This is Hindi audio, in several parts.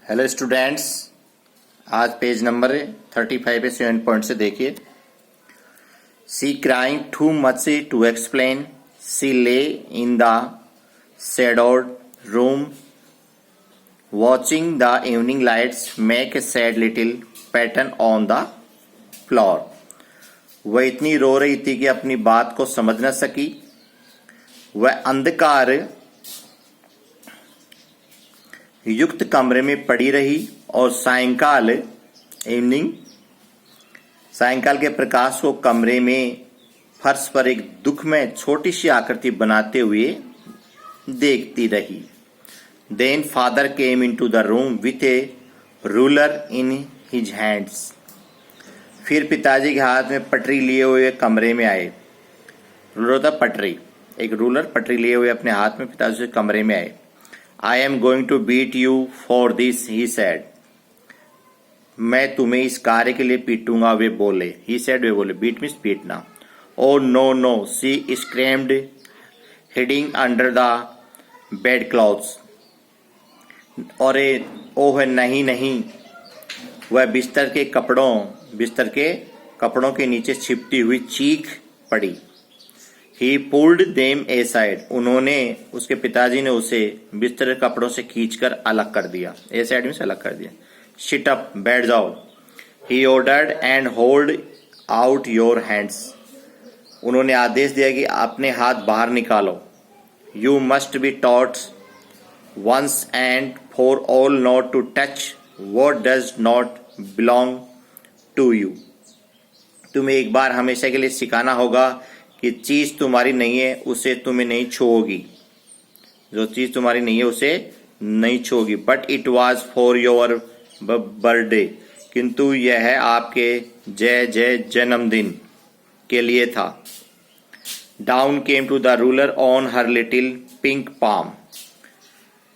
हेलो स्टूडेंट्स, आज पेज नंबर 35 पे 7 पॉइंट से देखिए। She crying too much to explain, she lay in the shadowed room watching the evening lights make a sad little pattern on the floor. वह इतनी रो रही थी कि अपनी बात को समझ न सकी। वह अंधकार युक्त कमरे में पड़ी रही और सायंकाल के प्रकाश को कमरे में फर्श पर एक दुख में छोटी सी आकृति बनाते हुए देखती रही। Then father came into the room with a ruler in his hands. फिर पिताजी के हाथ में पटरी लिए हुए कमरे में आए। रूलर होता पटरी, एक रूलर पटरी लिए हुए अपने हाथ में पिताजी से कमरे में आए। I am going to beat you for this, he said. मैं तुम्हें इस कार्य के लिए पीटूंगा, वे बोले। He said, वे बोले। Beat means पीटना। Oh no no, she screamed, hiding under the bedclothes. और ओह नहीं नहीं, वह बिस्तर के कपड़ों के नीचे छिपती हुई चीख पड़ी। He pulled them aside. उसके पिताजी ने उसे बिस्तर के कपड़ों से खींचकर अलग कर दिया। aside में से अलग कर दिया। Sit up, बैठ जाओ। He ordered and hold out your hands. उन्होंने आदेश दिया कि अपने हाथ बाहर निकालो। You must be taught once and for all not to touch what does not belong to you. तुम्हें एक बार हमेशा के लिए सिखाना होगा कि चीज तुम्हारी नहीं है उसे तुम्हें नहीं छूओगी। जो चीज तुम्हारी नहीं है उसे नहीं छूओगी। But it was for your birthday, किंतु यह आपके जय जन्मदिन के लिए था। Down came to the ruler on her little pink palm.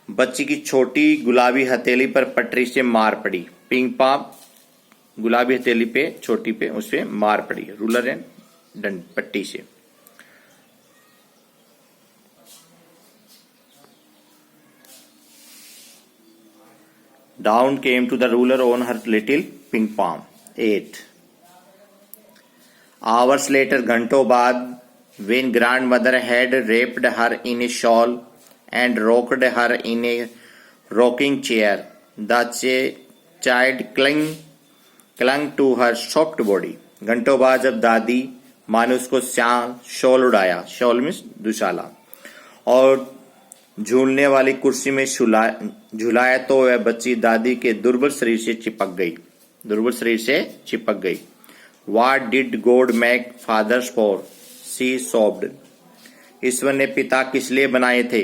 बच्ची की छोटी गुलाबी हथेली पर पटरी से मार पड़ी। पिंक पाम गुलाबी हथेली पे छोटी पे उस पे मार पड़ी। रूलर एंड डंड पट्टी से। Down came to the ruler on her little pink palm. 8 hours later, घंटों बाद, when grandmother had wrapped her in a shawl and rocked her in a rocking chair, the child clung to her soft body. घंटों बाद जब दादी माँ ने उसको शॉल उड़ाया, शॉल मीन्स दुशाला, और झूलने वाली कुर्सी में झुलाया तो वह बच्ची दादी के दुर्बल शरीर से चिपक गई। What did God make fathers for? She sobbed. ईश्वर ने पिता किस लिए बनाए थे?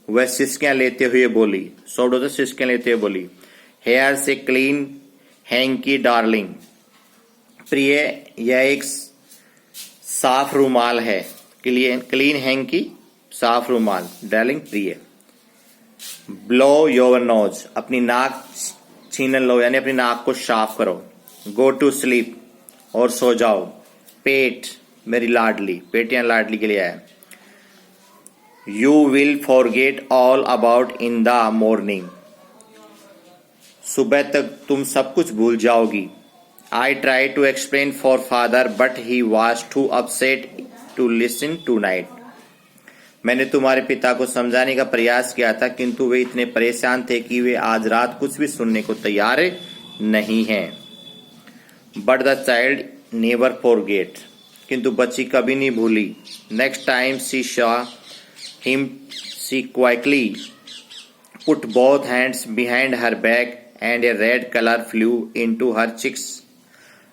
वह सिसकियां लेते हुए बोली। sobbed होता सिसकियां लेते हुए बोली। Here's a clean hanky darling. प्रिय, यह एक साफ रुमाल है। क्लीन हैंकी, साफ रुमाल। डार्लिंग, प्रिय। ब्लो योर नोज, अपनी नाक छीन लो, यानी अपनी नाक को साफ करो। गो टू स्लीप, और सो जाओ। पेट, मेरी लाडली, पेट या लाडली के लिए है। You will forget all about in the morning, सुबह तक तुम सब कुछ भूल जाओगी। I try to explain for father but he was too upset to listen tonight. मैंने तुम्हारे पिता को समझाने का प्रयास किया था, किंतु वे इतने परेशान थे कि वे आज रात कुछ भी सुनने को तैयार नहीं हैं। But the child never forget, किंतु बच्ची कभी नहीं भूली। Next time she saw him she quickly put both hands behind her back and a red colour flew into her cheeks.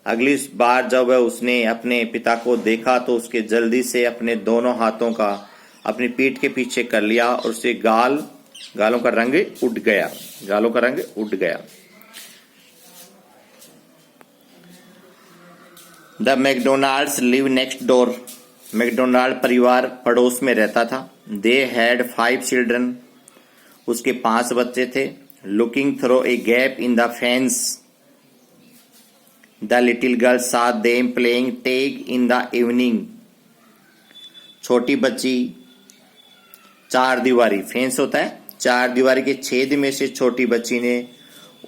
अगली बार जब उसने अपने पिता को देखा तो उसके जल्दी से अपने दोनों हाथों का अपनी पीठ के पीछे कर लिया और उसके गालों का रंग उड़ गया। The McDonalds live next door. McDonald परिवार पड़ोस में रहता था। दे हैड 5 चिल्ड्रन, उसके 5 बच्चे थे। Looking through a gap in the fence, the little girl saw them playing tag in the evening. छोटी बच्ची चार दीवारी, फेंस होता है चार दीवारी के छेद में से छोटी बच्ची ने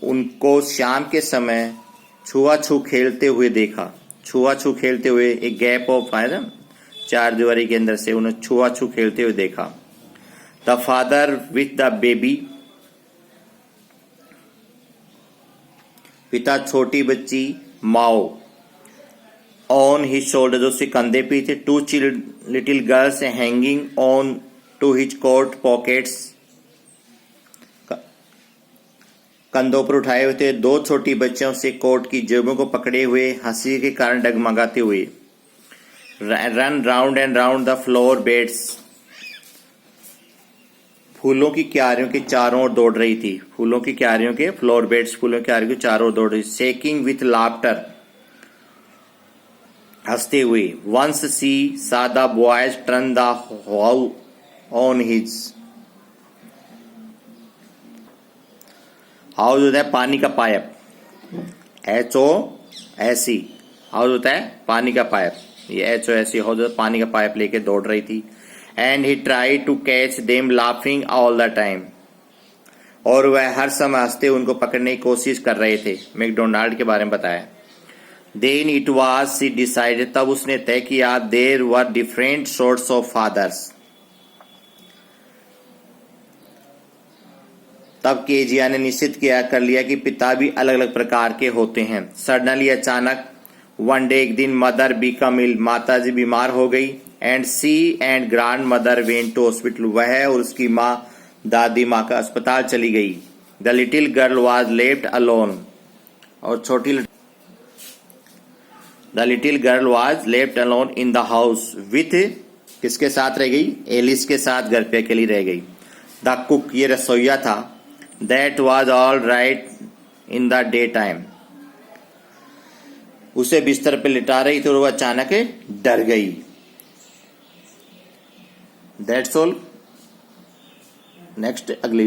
उनको शाम के समय छुआछू खेलते हुए देखा। छुआछू खेलते हुए, एक गैप ऑफ है ना, चार दीवारी के अंदर से उन्हें छुआछू खेलते हुए देखा। The father with the baby, पिता छोटी बच्ची माओ, ऑन हिज शोल्डर, जो उसके कंधे पे थे। Two little girls hanging on to his coat pockets, कंधों पर उठाए हुए थे। दो छोटी बच्चियां उसके कोट की जेबों को पकड़े हुए हंसी के कारण डगमगाते हुए। Run round and round the floor beds, फूलों की क्यारियों के चारों ओर दौड़ रही थी। फूलों की क्यारियों के फ्लोर बेड्स, फूलों की क्यारियों के चारों ओर दौड़ रही। शेकिंग विथ लाफ्टर, हंसते हुए। वंस सी सा the boys turn the how on his, house होता है पानी का पाइप, HOSE, हाउस होता है पानी का पाइप, ये HOSE हाउस, पानी का पाइप लेके दौड़ रही थी। And he try to catch them laughing all the time, और वह हर समय हंसते उनको पकड़ने की कोशिश कर रहे थे। मैकडोनाल्ड के बारे में बताया। Then it was she decided, तब उसने तय किया, there were different sorts of fathers, तब केजिया ने निश्चित कर लिया कि पिता भी अलग अलग प्रकार के होते हैं। सडनली, अचानक, वन डे, एक दिन, मदर बिकम इल, माता जी बीमार हो गई। And she and grandmother went to hospital, वह और उसकी माँ, दादी माँ का अस्पताल चली गई। The little girl was left alone, और the little girl was left alone in the house with, किसके साथ रह गई? एलिस के साथ घर पे अकेली रह गई। द कुक, ये रसोईया था। That was all right in the day time, उसे बिस्तर पे लिटा रही थी और वह अचानक डर गई। That's all. नेक्स्ट अगली